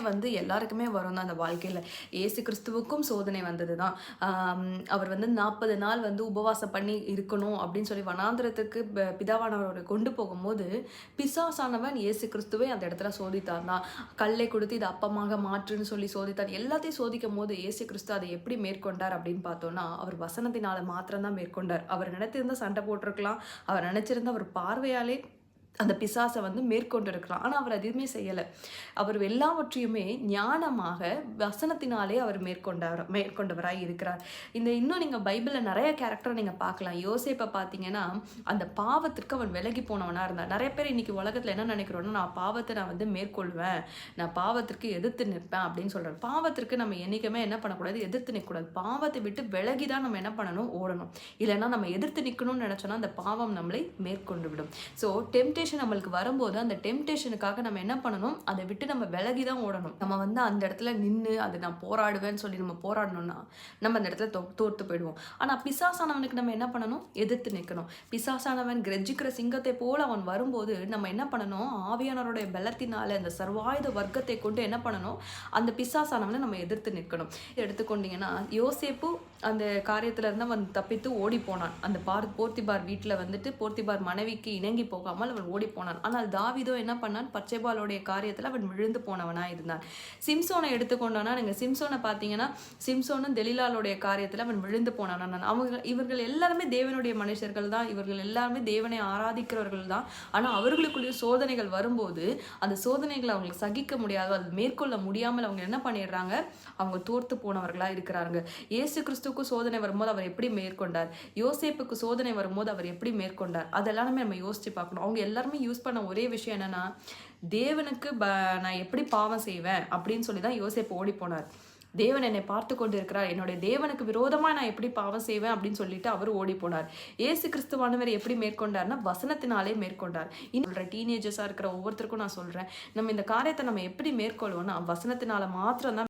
வந்து எல்லாருக்குமே வரும் தான் அந்த வாழ்க்கையில். ஏசு கிறிஸ்துவுக்கும் சோதனை வந்தது தான். அவர் வந்து 40 நாள் வந்து உபவாசம் பண்ணி இருக்கணும் அப்படின்னு சொல்லி வனாந்திரத்துக்கு பிதாவானவரை கொண்டு போகும்போது பிசாசானவன் இயேசு கிறிஸ்துவை அந்த இடத்துல சோதித்தார் தான். கல்லை கொடுத்து இது அப்பமாக மாற்றுன்னு சொல்லி சோதித்தார். எல்லாத்தையும் சோதிக்கும் போது இயேசு கிறிஸ்து அதை எப்படி மேற்கொண்டார் அப்படின்னு பார்த்தோம்னா, அவர் வசனத்தினால மாத்திரம்தான் மேற்கொண்டார். அவர் நினைத்திருந்தா சண்டை போட்டிருக்கலாம். அவர் நினைச்சிருந்தா அவர் பார்வையாலே அந்த பிசாசை வந்து மேற்கொண்டு இருக்கலாம். ஆனால் அவர் எதுவுமே செய்யலை. அவர் எல்லாவற்றையுமே ஞானமாக வசனத்தினாலே அவர் மேற்கொண்டவராய் இருக்கிறார். இன்னும் நீங்கள் பைபிளில் நிறைய கேரக்டரை நீங்கள் பார்க்கலாம். யோசேப்பை பார்த்தீங்கன்னா அந்த பாவத்திற்கு அவன் விலகி போனவனாக இருந்தார். நிறைய பேர் இன்னைக்கு உலகத்தில் என்ன நினைக்கிறோன்னா, நான் பாவத்தை வந்து மேற்கொள்வேன், நான் பாவத்திற்கு எதிர்த்து நிற்பேன் அப்படின்னு சொல்கிறேன். பாவத்திற்கு நம்ம என்றைக்குமே என்ன பண்ணக்கூடாது, எதிர்த்து நிற்கக்கூடாது. பாவத்தை விட்டு விலகி தான் நம்ம என்ன பண்ணணும், ஓடணும். இல்லைன்னா நம்ம எதிர்த்து நிற்கணும்னு நினச்சோன்னா அந்த பாவம் நம்மளை மேற்கொண்டு விடும். ஸோ நம்மளுக்கு வரும்போது அந்த டெம்டேஷனுக்காக நம்ம என்ன பண்ணணும், அதை விட்டு நம்ம விலகி தான் ஓடணும். நம்ம வந்து அந்த இடத்துல நின்று அது நான் போராடுவேன்னு சொல்லி நம்ம போராடணும்னா நம்ம அந்த இடத்துல தோர்த்து போயிடுவோம். ஆனால் பிசாசானவனுக்கு நம்ம என்ன பண்ணணும், எதிர்த்து நிற்கணும். பிசாசானவன் கிரஜிக்கிற சிங்கத்தை போல அவன் வரும்போது நம்ம என்ன பண்ணணும், ஆவியானவருடைய பலத்தினால அந்த சர்வாயுத வர்க்கத்தை கொண்டு என்ன பண்ணணும், அந்த பிசாசானவனை நம்ம எதிர்த்து நிற்கணும். எடுத்துக்கொண்டீங்கன்னா யோசேப்பு அந்த காரியத்துல இருந்து அவன் தப்பித்து ஓடி போனான். அந்த போர்த்திபார் வீட்டில் வந்துட்டு போர்த்திபார் மனைவிக்கு இணங்கி போகாமல் அவன் ஓடி போனான். ஆனால் தாவீதோ என்ன பண்ணான், பச்சைபாலுடைய காரியத்தில் அவன் விழுந்து போனவனா இருந்தான். சிம்சோனை எடுத்துக்கொண்டோன்னா, நீங்கள் சிம்சோனை பார்த்தீங்கன்னா சிம்சோனும் தெலிலாளுடைய காரியத்தில் அவன் விழுந்து போனான். இவர்கள் எல்லாருமே தேவனுடைய மனுஷர்கள் தான். இவர்கள் எல்லாருமே தேவனை ஆராதிக்கிறவர்கள் தான். ஆனால் அவர்களுக்குள்ளேயே சோதனைகள் வரும்போது அந்த சோதனைகளை அவங்களுக்கு சகிக்க முடியாது, அது மேற்கொள்ள முடியாமல் அவங்க என்ன பண்ணிடுறாங்க, அவங்க தோர்த்து போனவர்களா இருக்கிறாங்க. இயேசு கிறிஸ்துவுக்கு சோதனை வரும்போது அவர் எப்படி மேற்கொண்டார், யோசேப்புக்கு சோதனை வரும்போது அவர் எப்படி மேற்கொண்டார், அதெல்லாமே நம்ம யோசிச்சு பார்க்கணும். அவங்க எல்லாருமே யூஸ் பண்ண ஒரே விஷயம் என்னன்னா, தேவனுக்கு நான் எப்படி பாவம் செய்வேன் அப்படின்னு சொல்லி தான் யோசேப்பு ஓடி போனார். தேவன் என்னை பார்த்து கொண்டு இருக்கிறார், என்னுடைய தேவனுக்கு விரோதமா நான் எப்படி பாவம் செய்வேன் அப்படின்னு சொல்லிட்டு அவர் ஓடி போனார். ஏசு கிறிஸ்துவானவர் எப்படி மேற்கொண்டார்னா வசனத்தினாலே மேற்கொண்டார். இன்னும் டீனேஜர்ஸா இருக்கிற ஒவ்வொருத்தருக்கும் நான் சொல்றேன், நம்ம இந்த காரியத்தை நம்ம எப்படி மேற்கொள்வோம்னா வசனத்தினால மாத்திரம் தான்